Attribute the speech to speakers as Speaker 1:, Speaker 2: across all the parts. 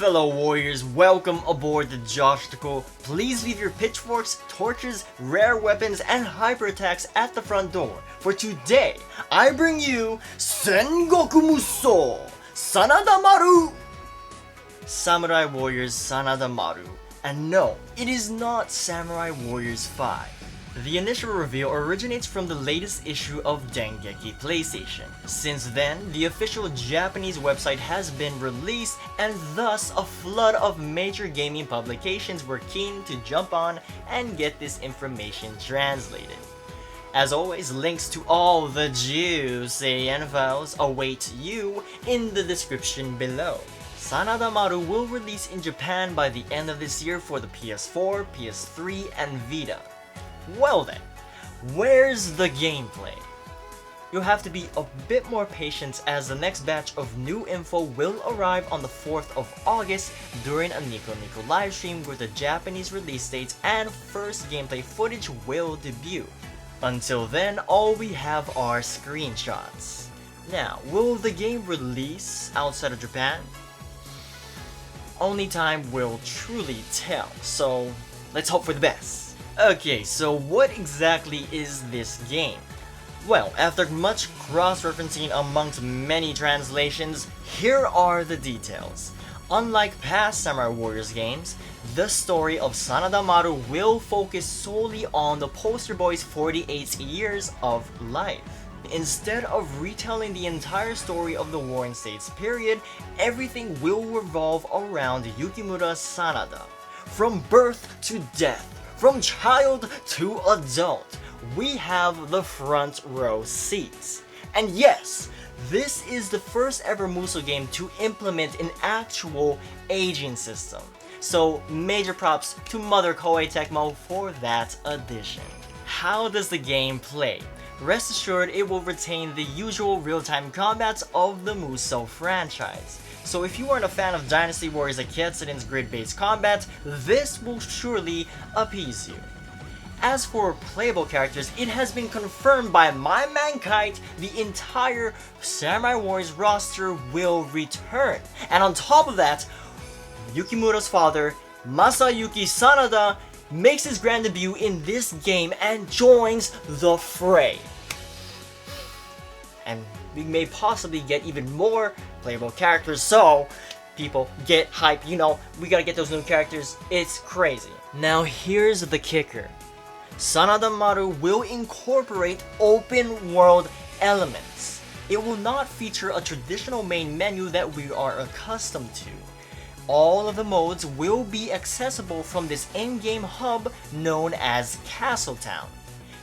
Speaker 1: fellow warriors, welcome aboard the Joshticle. Please leave your pitchforks, torches, rare weapons, and hyper attacks at the front door. For today, I bring you Sengoku Musou Sanada Maru! Samurai Warriors Sanada Maru. And no, it is not Samurai Warriors 5. The initial reveal originates from the latest issue of Dengeki PlayStation. Since then, the official Japanese website has been released, and thus a flood of major gaming publications were keen to jump on and get this information translated. As always, links to all the juicy infos await you in the description below. Sanada Maru will release in Japan by the end of this year for the PS4, PS3, and Vita. Well then, where's the gameplay? You'll have to be a bit more patient as the next batch of new info will arrive on the 4th of August during a Nico Nico livestream where the Japanese release dates and first gameplay footage will debut. Until then, all we have are screenshots. Now, will the game release outside of Japan? Only time will truly tell, so let's hope for the best. Okay, so what exactly is this game? Well, after much cross-referencing amongst many translations, here are the details. Unlike past Samurai Warriors games, the story of Sanada Maru will focus solely on the poster boy's 48 years of life. Instead of retelling the entire story of the Warring States period, everything will revolve around Yukimura Sanada. From birth to death, from child to adult, we have the front row seats. And yes, this is the first ever Musou game to implement an actual aging system. So major props to Mother Koei Tecmo for that addition. How does the game play? Rest assured it will retain the usual real-time combats of the Musou franchise. So if you aren't a fan of Dynasty Warriors Eiketsuden's grid-based combat, this will surely appease you. As for playable characters, it has been confirmed by my man Kite, the entire Samurai Warriors roster will return. And on top of that, Yukimura's father, Masayuki Sanada, makes his grand debut in this game and joins the fray. And we may possibly get even more playable characters, so people get hype, you know, we gotta get those new characters, it's crazy. Now here's the kicker. Sanada Maru will incorporate open world elements. It will not feature a traditional main menu that we are accustomed to. All of the modes will be accessible from this in-game hub known as Castletown.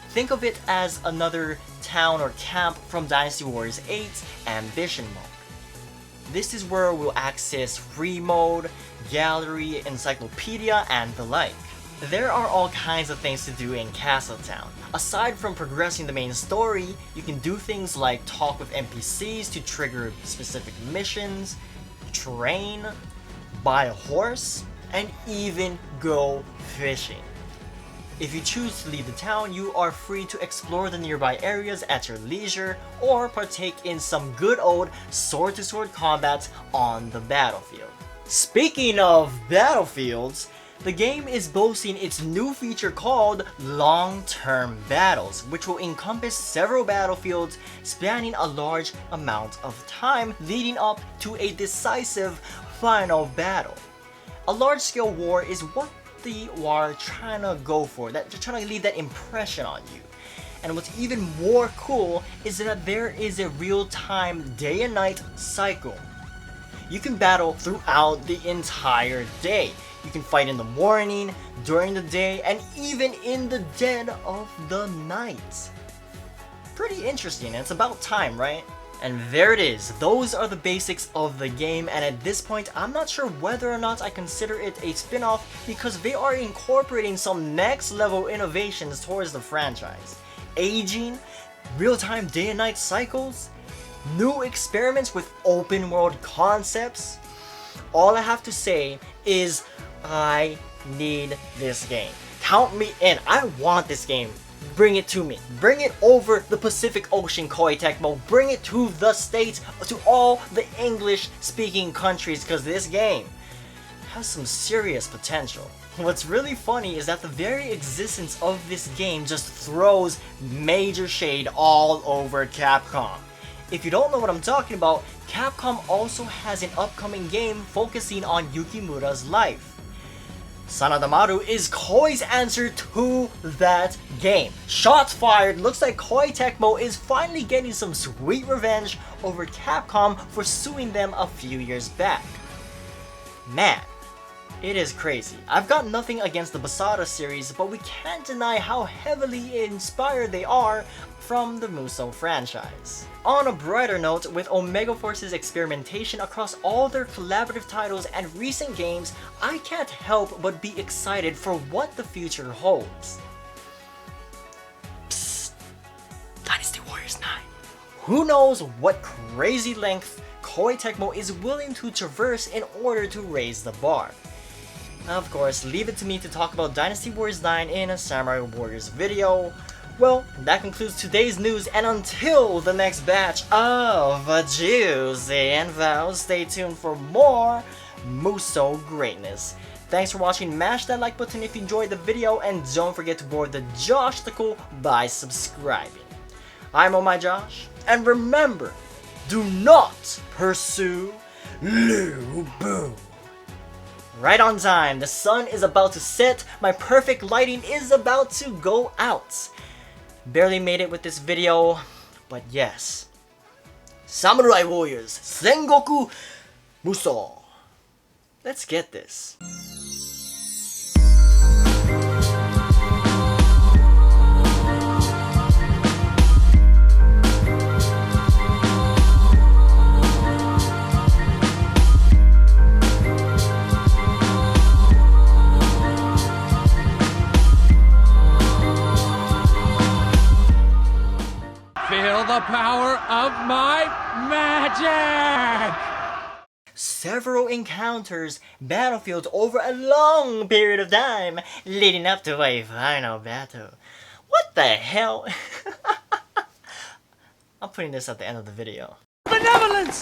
Speaker 1: Think of it as another town or camp from Dynasty Warriors 8's Ambition mode. This is where we'll access free mode, gallery, encyclopedia, and the like. There are all kinds of things to do in Castletown. Aside from progressing the main story, you can do things like talk with NPCs to trigger specific missions, train, buy a horse, and even go fishing. If you choose to leave the town, you are free to explore the nearby areas at your leisure or partake in some good old sword-to-sword combat on the battlefield. Speaking of battlefields, the game is boasting its new feature called Long-Term Battles, which will encompass several battlefields spanning a large amount of time leading up to a decisive final battle. A large-scale war is what they are trying to go for, that they're trying to leave that impression on you. And what's even more cool is that there is a real-time day and night cycle. You can battle throughout the entire day. You can fight in the morning, during the day, and even in the dead of the night. Pretty interesting, and it's about time, right? And there it is, those are the basics of the game, and at this point I'm not sure whether or not I consider it a spin-off because they are incorporating some next level innovations towards the franchise. Aging, real-time day and night cycles, new experiments with open world concepts. All I have to say is I need this game. Count me in, I want this game. Bring it to me. Bring it over the Pacific Ocean, Koei Tecmo. Bring it to the States, to all the English-speaking countries, because this game, has some serious potential. What's really funny is that the very existence of this game just throws major shade all over Capcom. If you don't know what I'm talking about, Capcom also has an upcoming game focusing on Yukimura's life. Sanada Maru is Koei's answer to that game. Shots fired, looks like Koei Tecmo is finally getting some sweet revenge over Capcom for suing them a few years back. Man, it is crazy. I've got nothing against the Basara series, but we can't deny how heavily inspired they are from the Musou franchise. On a brighter note, with Omega Force's experimentation across all their collaborative titles and recent games, I can't help but be excited for what the future holds. Psst. Dynasty Warriors 9. Who knows what crazy length Koei Tecmo is willing to traverse in order to raise the bar. Of course, leave it to me to talk about Dynasty Warriors 9 in a Samurai Warriors video. Well, that concludes today's news, and until the next batch of juicy info, stay tuned for more Musou greatness. Thanks for watching, mash that like button if you enjoyed the video, and don't forget to board the Joshticle by subscribing. I'm OhhhmyJosh, and remember, do not pursue Lubu. Right on time, the sun is about to set, my perfect lighting is about to go out. Barely made it with this video, but yes. Samurai Warriors Sengoku Musou. Let's get this.
Speaker 2: Feel the power of my magic!
Speaker 1: Several encounters, battlefields over a long period of time, leading up to a final battle. What the hell? I'm putting this at the end of the video.
Speaker 2: Benevolence!